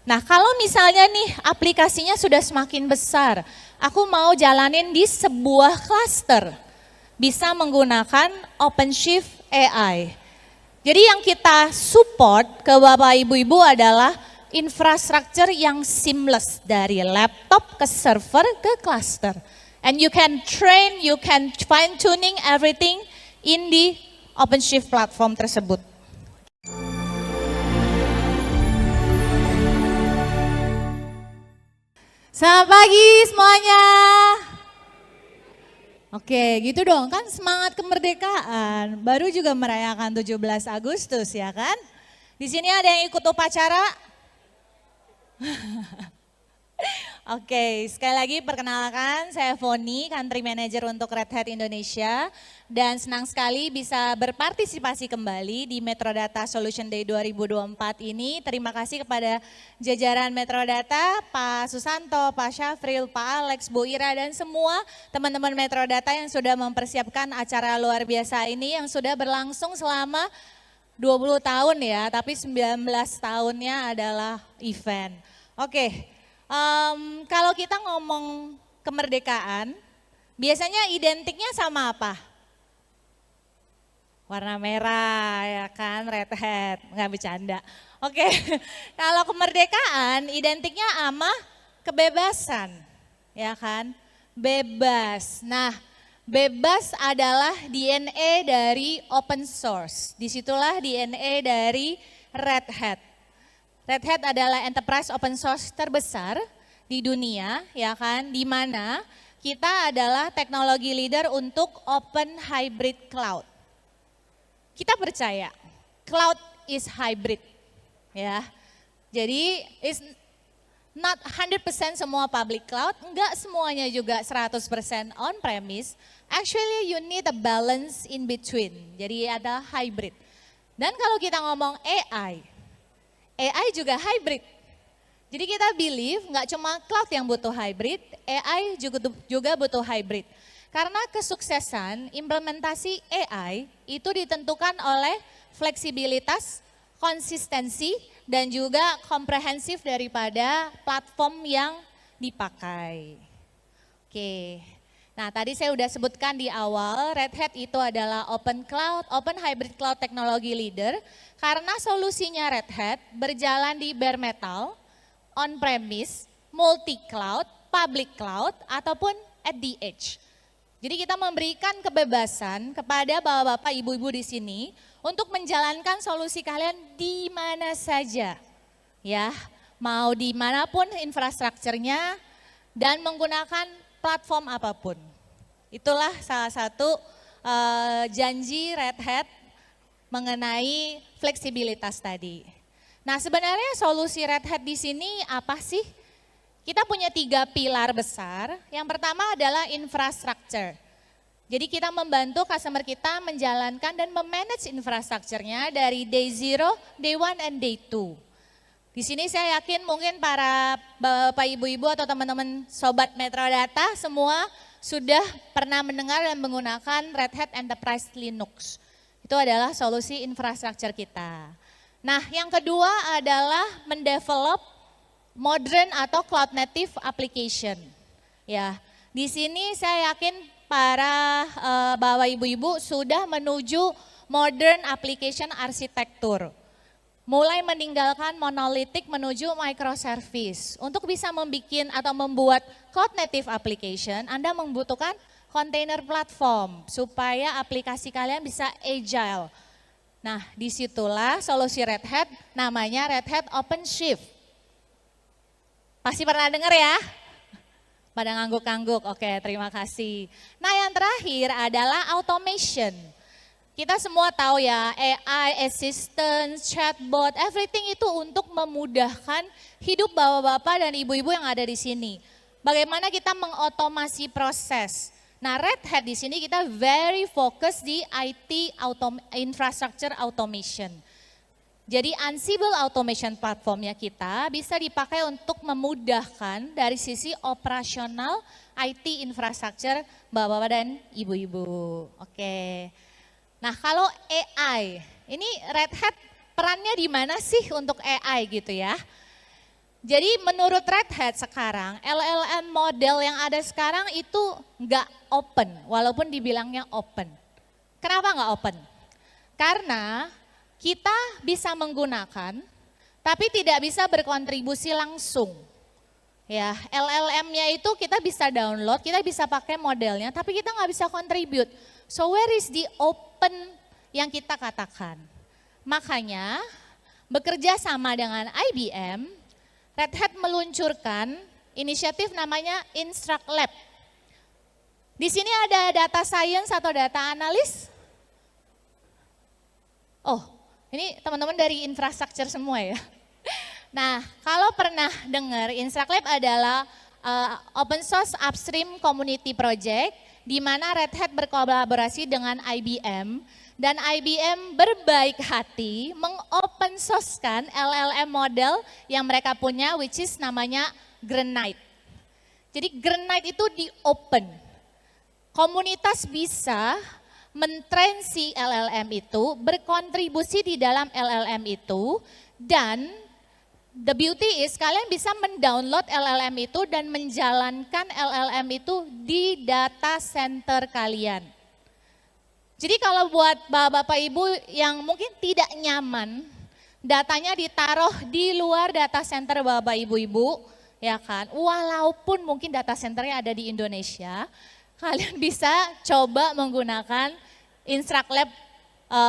Nah, kalau misalnya nih aplikasinya sudah semakin besar, aku mau jalanin di sebuah cluster, bisa menggunakan OpenShift AI. Jadi yang kita support ke Bapak Ibu-Ibu adalah infrastructure yang seamless dari laptop ke server ke cluster. And you can train, you can fine tuning everything in the OpenShift platform tersebut. Selamat pagi semuanya. Oke, gitu dong, kan semangat kemerdekaan. Baru juga merayakan 17 Agustus ya kan? Di sini ada yang ikut upacara? Oke, sekali lagi perkenalkan saya Foni, Country Manager untuk Red Hat Indonesia. Dan senang sekali bisa berpartisipasi kembali di Metrodata Solution Day 2024 ini. Terima kasih kepada jajaran Metrodata, Pak Susanto, Pak Syafril, Pak Alex, Bu Ira, dan semua teman-teman Metrodata yang sudah mempersiapkan acara luar biasa ini yang sudah berlangsung selama 20 tahun ya, tapi 19 tahunnya adalah event. Oke. Kalau kita ngomong kemerdekaan, biasanya identiknya sama apa? Warna merah ya kan, Red Hat, nggak bercanda. Oke, kalau kemerdekaan identiknya sama kebebasan, ya kan? Bebas. Nah, bebas adalah DNA dari open source. Disitulah DNA dari Red Hat. Red Hat adalah enterprise open source terbesar di dunia, ya kan, di mana kita adalah teknologi leader untuk open hybrid cloud. Kita percaya cloud is hybrid, ya. Jadi is not 100% semua public cloud, enggak semuanya juga 100% on premise. Actually you need a balance in between. Jadi ada hybrid. Dan kalau kita ngomong AI juga hybrid. Jadi kita believe nggak cuma cloud yang butuh hybrid, AI juga butuh hybrid. Karena kesuksesan implementasi AI itu ditentukan oleh fleksibilitas, konsistensi, dan juga komprehensif daripada platform yang dipakai. Oke. Nah, tadi saya sudah sebutkan di awal, Red Hat itu adalah open cloud, open hybrid cloud technology leader, karena solusinya Red Hat berjalan di bare metal, on-premise, multi-cloud, public cloud, ataupun at the edge. Jadi kita memberikan kebebasan kepada bapak-bapak, ibu-ibu di sini untuk menjalankan solusi kalian di mana saja. Ya, mau dimanapun infrastrukturnya dan menggunakan platform apapun. Itulah salah satu janji Red Hat mengenai fleksibilitas tadi. Nah, sebenarnya solusi Red Hat di sini apa sih? Kita punya 3 pilar besar. Yang pertama adalah infrastructure. Jadi kita membantu customer kita menjalankan dan memanage infrastrukturnya dari day 0, day 1, and day 2. Di sini saya yakin mungkin para bapak ibu-ibu atau teman-teman sobat Metrodata semua sudah pernah mendengar dan menggunakan Red Hat Enterprise Linux. Itu adalah solusi infrastruktur kita. Nah, yang kedua adalah mendevelop modern atau cloud native application. Ya, di sini saya yakin para bapak ibu-ibu sudah menuju modern application arsitektur. Mulai meninggalkan monolitik menuju microservice. Untuk bisa membuat cloud native application, Anda membutuhkan container platform supaya aplikasi kalian bisa agile. Nah, disitulah solusi Red Hat, namanya Red Hat OpenShift. Pasti pernah dengar ya? Pada ngangguk-ngangguk, oke, terima kasih. Nah, yang terakhir adalah automation. Kita semua tahu ya, AI, assistant, chatbot, everything itu untuk memudahkan hidup bapak-bapak dan ibu-ibu yang ada di sini. Bagaimana kita mengotomasi proses. Nah, Red Hat di sini kita very fokus di IT infrastructure automation. Jadi Ansible automation platformnya kita bisa dipakai untuk memudahkan dari sisi operasional IT infrastructure bapak-bapak dan ibu-ibu. Oke. Nah, kalau AI, ini Red Hat perannya di mana sih untuk AI gitu ya? Jadi menurut Red Hat sekarang, LLM model yang ada sekarang itu nggak open, walaupun dibilangnya open. Kenapa nggak open? Karena kita bisa menggunakan, tapi tidak bisa berkontribusi langsung. Ya, LLM-nya itu kita bisa download, kita bisa pakai modelnya, tapi kita nggak bisa contribute. So where is the open yang kita katakan? Makanya bekerja sama dengan IBM, Red Hat meluncurkan inisiatif namanya Instruct Lab. Di sini ada data science atau data analis? Oh, ini teman-teman dari infrastruktur semua ya. Nah, kalau pernah dengar, Instruct Lab adalah open source upstream community project di mana Red Hat berkolaborasi dengan IBM dan IBM berbaik hati mengopen source-kan LLM model yang mereka punya, which is namanya Granite. Jadi Granite itu di open. Komunitas bisa mentrain si LLM itu, berkontribusi di dalam LLM itu, dan the beauty is kalian bisa mendownload LLM itu dan menjalankan LLM itu di data center kalian. Jadi kalau buat bapak-bapak ibu yang mungkin tidak nyaman, datanya ditaruh di luar data center bapak ibu-ibu, ya kan, walaupun mungkin data centernya ada di Indonesia, kalian bisa coba menggunakan Instruct Lab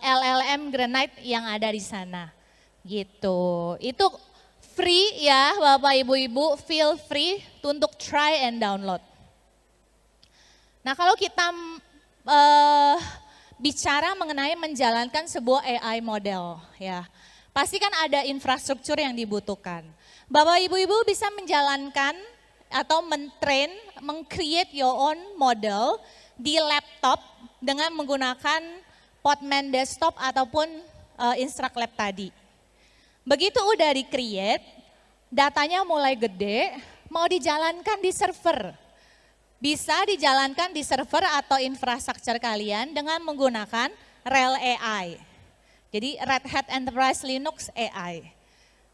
LLM Granite yang ada di sana. Gitu. Itu free ya Bapak Ibu-ibu, feel free untuk try and download. Nah, kalau kita bicara mengenai menjalankan sebuah AI model ya. Pasti kan ada infrastruktur yang dibutuhkan. Bapak Ibu-ibu bisa menjalankan atau mentrain, meng-create your own model di laptop dengan menggunakan Podman Desktop ataupun Instruct Lab tadi. Begitu udah di-create, datanya mulai gede, mau dijalankan di server. Bisa dijalankan di server atau infrastruktur kalian dengan menggunakan RHEL AI. Jadi Red Hat Enterprise Linux AI.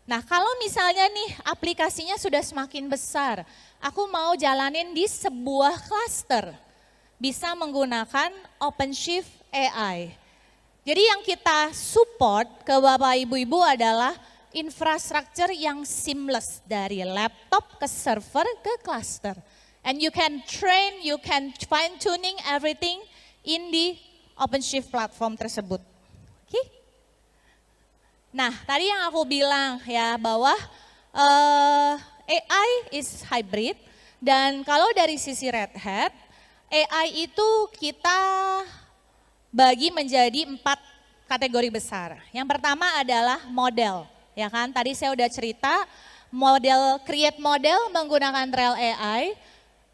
Nah, kalau misalnya nih aplikasinya sudah semakin besar, aku mau jalanin di sebuah cluster, bisa menggunakan OpenShift AI. Jadi yang kita support ke Bapak Ibu-Ibu adalah infrastruktur yang seamless dari laptop ke server ke cluster. And you can train, you can fine tuning everything in the OpenShift platform tersebut. Oke? Nah, tadi yang aku bilang ya bahwa AI is hybrid dan kalau dari sisi Red Hat, AI itu kita bagi menjadi 4 kategori besar. Yang pertama adalah model, ya kan? Tadi saya udah cerita model create model menggunakan RHEL AI,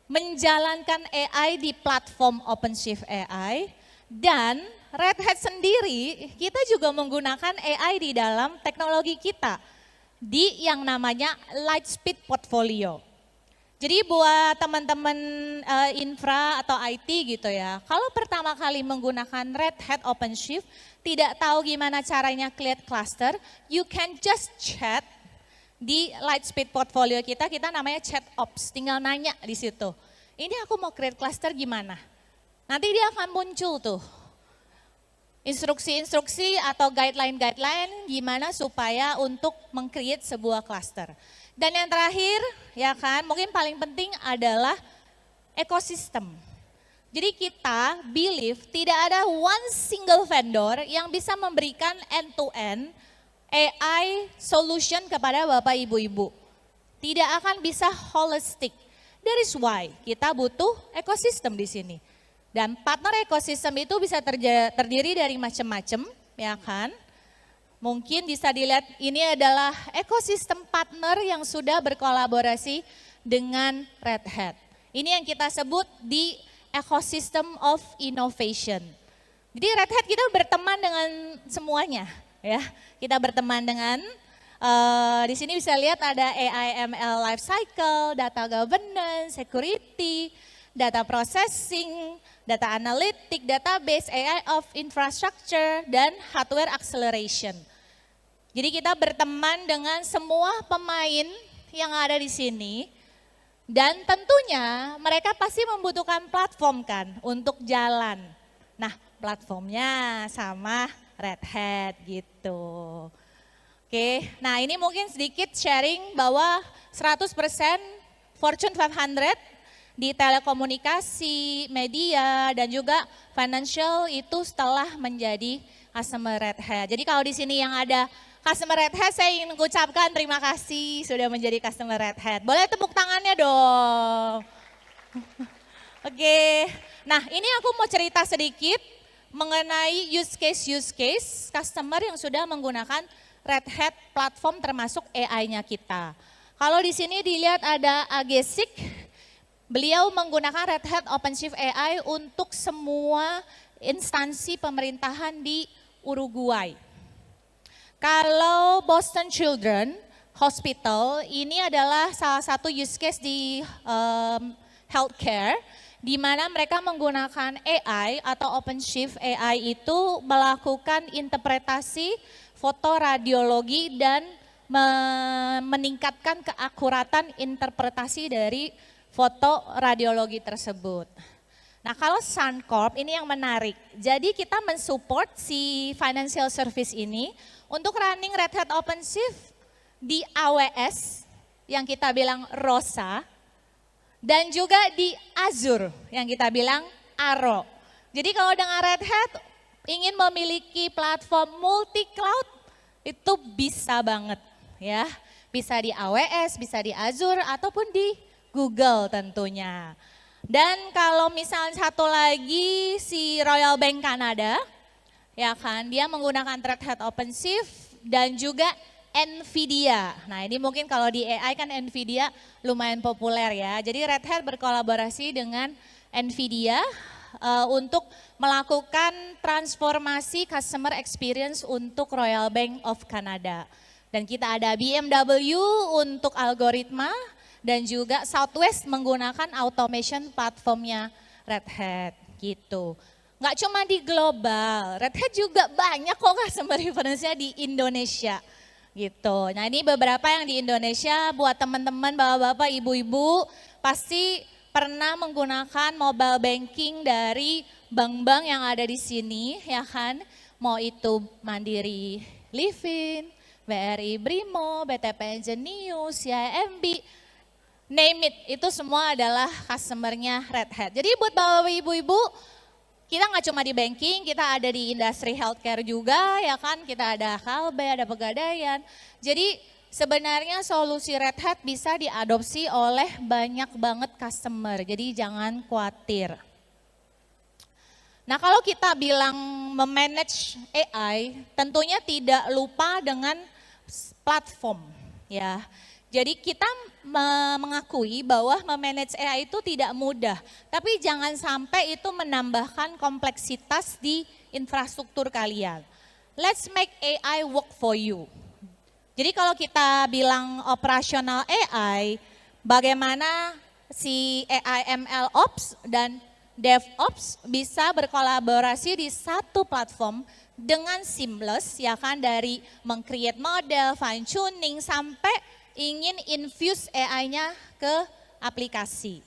menjalankan AI di platform OpenShift AI dan Red Hat sendiri, kita juga menggunakan AI di dalam teknologi kita di yang namanya Lightspeed Portfolio. Jadi buat teman-teman infra atau IT gitu ya, kalau pertama kali menggunakan Red Hat OpenShift, tidak tahu gimana caranya create cluster, you can just chat di Lightspeed Portfolio kita namanya Chat Ops, tinggal nanya di situ. Ini aku mau create cluster gimana? Nanti dia akan muncul tuh. Instruksi-instruksi atau guideline-guideline gimana supaya untuk meng-create sebuah cluster. Dan yang terakhir, ya kan, mungkin paling penting adalah ekosistem. Jadi kita believe tidak ada one single vendor yang bisa memberikan end-to-end AI solution kepada Bapak Ibu-Ibu. Tidak akan bisa holistic. That is why kita butuh ekosistem di sini. Dan partner ekosistem itu bisa terdiri dari macam-macam, ya kan? Mungkin bisa dilihat ini adalah ekosistem partner yang sudah berkolaborasi dengan Red Hat. Ini yang kita sebut di ecosystem of innovation. Jadi Red Hat kita berteman dengan semuanya, ya. Kita berteman dengan di sini bisa lihat ada AI ML lifecycle, data governance, security, data processing, data analytic, database, AI of infrastructure, dan hardware acceleration. Jadi kita berteman dengan semua pemain yang ada di sini. Dan tentunya mereka pasti membutuhkan platform kan untuk jalan. Nah, platformnya sama Red Hat gitu. Oke, nah ini mungkin sedikit sharing bahwa 100% Fortune 500 di telekomunikasi, media, dan juga financial itu setelah menjadi customer Red Hat. Jadi kalau di sini yang ada customer Red Hat, saya ingin mengucapkan terima kasih sudah menjadi customer Red Hat. Boleh tepuk tangannya dong. Oke, nah ini aku mau cerita sedikit mengenai use case customer yang sudah menggunakan Red Hat platform termasuk AI-nya kita. Kalau di sini dilihat ada Agesik, beliau menggunakan Red Hat OpenShift AI untuk semua instansi pemerintahan di Uruguay. Kalau Boston Children Hospital, ini adalah salah satu use case di healthcare, di mana mereka menggunakan AI atau OpenShift AI itu melakukan interpretasi foto radiologi dan meningkatkan keakuratan interpretasi dari foto radiologi tersebut. Nah kalau Suncorp ini yang menarik, jadi kita mensupport si financial service ini untuk running Red Hat OpenShift di AWS yang kita bilang ROSA dan juga di Azure yang kita bilang Aro. Jadi kalau dengan Red Hat ingin memiliki platform multi cloud itu bisa banget ya. Bisa di AWS, bisa di Azure ataupun di Google tentunya. Dan kalau misalnya satu lagi si Royal Bank Kanada, ya kan, dia menggunakan Red Hat OpenShift dan juga NVIDIA. Nah ini mungkin kalau di AI kan NVIDIA lumayan populer ya. Jadi Red Hat berkolaborasi dengan NVIDIA untuk melakukan transformasi customer experience untuk Royal Bank of Canada. Dan kita ada BMW untuk algoritma, dan juga Southwest menggunakan automation platformnya Red Hat gitu. Nggak cuma di global, Red Hat juga banyak kok customer reference-nya di Indonesia gitu. Nah ini beberapa yang di Indonesia buat teman-teman bapak-bapak, ibu-ibu pasti pernah menggunakan mobile banking dari bank-bank yang ada di sini ya kan. Mau itu Mandiri Livin, BRI Brimo, BTP Jenius, CIMB, name it, itu semua adalah customer-nya Red Hat. Jadi buat bapak ibu-ibu, kita nggak cuma di banking, kita ada di industri healthcare juga ya kan, kita ada Kalbe, ada Pegadaian. Jadi sebenarnya solusi Red Hat bisa diadopsi oleh banyak banget customer, jadi jangan khawatir. Nah kalau kita bilang memanage AI, tentunya tidak lupa dengan platform ya. Jadi kita mengakui bahwa memanage AI itu tidak mudah, tapi jangan sampai itu menambahkan kompleksitas di infrastruktur kalian. Let's make AI work for you. Jadi kalau kita bilang operasional AI, bagaimana si AI ML Ops dan DevOps bisa berkolaborasi di satu platform dengan seamless ya kan, dari meng-create model, fine tuning sampai ingin infuse AI-nya ke aplikasi.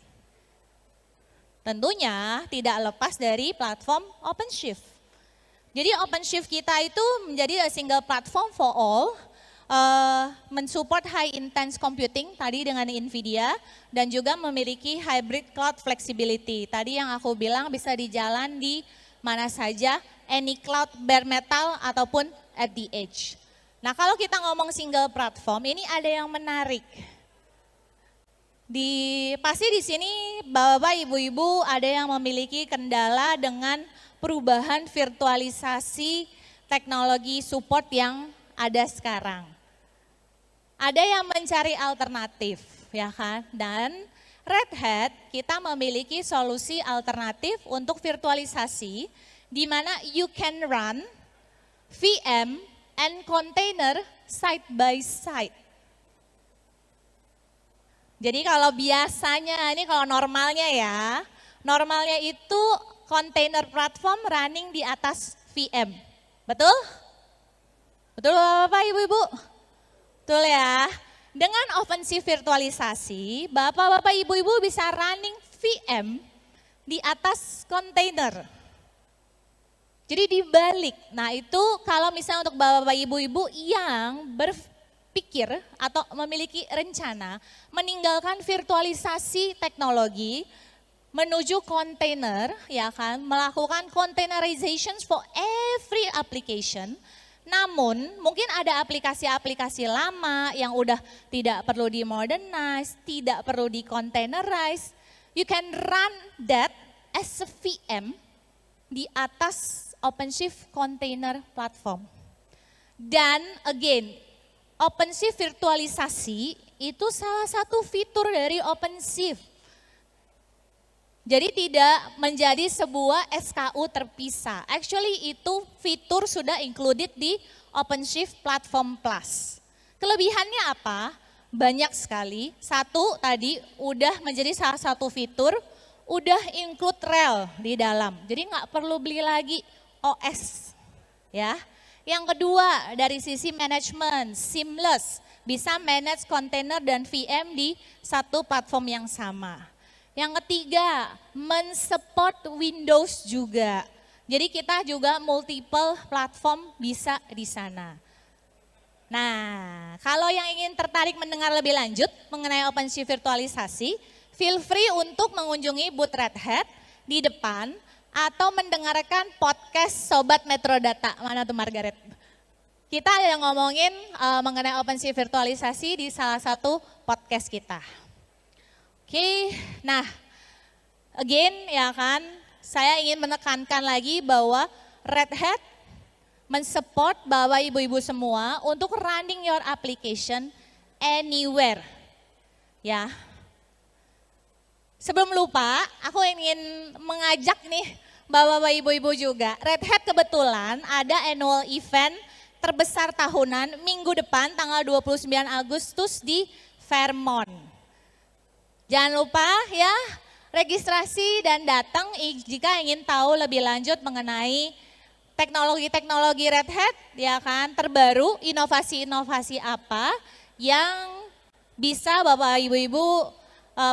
Tentunya tidak lepas dari platform OpenShift. Jadi OpenShift kita itu menjadi a single platform for all, mensupport high intense computing tadi dengan NVIDIA, dan juga memiliki hybrid cloud flexibility. Tadi yang aku bilang bisa dijalan di mana saja, any cloud, bare metal ataupun at the edge. Nah kalau kita ngomong single platform, ini ada yang menarik. Pasti di sini bapak ibu-ibu ada yang memiliki kendala dengan perubahan virtualisasi teknologi support yang ada sekarang. Ada yang mencari alternatif ya kan, dan Red Hat kita memiliki solusi alternatif untuk virtualisasi di mana you can run VM and container side by side. Jadi kalau biasanya, ini kalau normalnya ya, normalnya itu container platform running di atas VM. Betul? Betul Bapak Ibu-Ibu? Betul ya. dengan OpenShift virtualisasi, Bapak-bapak, Ibu-ibu bisa running VM di atas kontainer. Jadi dibalik. Nah itu kalau misalnya untuk Bapak-bapak, Ibu-ibu yang berpikir atau memiliki rencana meninggalkan virtualisasi teknologi menuju kontainer, ya kan, melakukan containerization for every application. Namun mungkin ada aplikasi-aplikasi lama yang udah tidak perlu di-modernize, tidak perlu di-containerize. You can run that as a VM di atas OpenShift Container Platform. Dan again, OpenShift virtualisasi itu salah satu fitur dari OpenShift. Jadi tidak menjadi sebuah SKU terpisah. Actually itu fitur sudah included di OpenShift Platform Plus. Kelebihannya apa? Banyak sekali. Satu tadi udah menjadi salah satu fitur, udah include rel di dalam. Jadi nggak perlu beli lagi OS, ya. Yang kedua dari sisi manajemen, seamless, bisa manage container dan VM di satu platform yang sama. Yang ketiga, mensupport Windows juga. Jadi kita juga multiple platform bisa di sana. Nah, kalau yang ingin tertarik mendengar lebih lanjut mengenai OpenShift virtualisasi, feel free untuk mengunjungi booth Red Hat di depan atau mendengarkan podcast Sobat Metrodata. Mana tuh Margaret? Kita yang ngomongin mengenai OpenShift virtualisasi di salah satu podcast kita. Oke, nah again ya kan, saya ingin menekankan lagi bahwa Red Hat mensupport Bapak Ibu-ibu semua untuk running your application anywhere. Ya. Sebelum lupa, aku ingin mengajak nih Bapak-bapak, Ibu-ibu juga. Red Hat kebetulan ada annual event terbesar tahunan minggu depan tanggal 29 Agustus di Fairmont. Jangan lupa ya, registrasi dan datang jika ingin tahu lebih lanjut mengenai teknologi-teknologi Red Hat, ya kan, terbaru, inovasi-inovasi apa yang bisa Bapak Ibu-ibu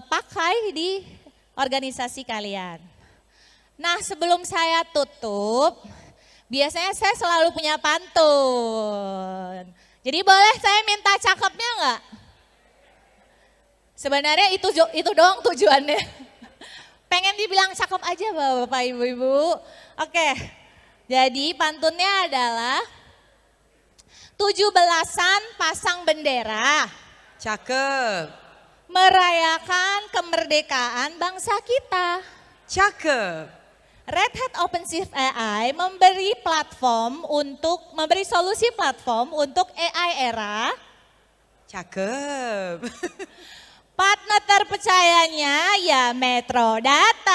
pakai di organisasi kalian. Nah sebelum saya tutup, biasanya saya selalu punya pantun. Jadi boleh saya minta cakepnya enggak? Sebenarnya itu doang tujuannya. Pengen dibilang cakep aja Bapak Ibu-ibu. Oke, jadi pantunnya adalah 17-an pasang bendera. Cakep. Merayakan kemerdekaan bangsa kita. Cakep. Red Hat OpenShift AI memberi solusi platform untuk AI era. Cakep. Partner terpercayanya ya Metrodata.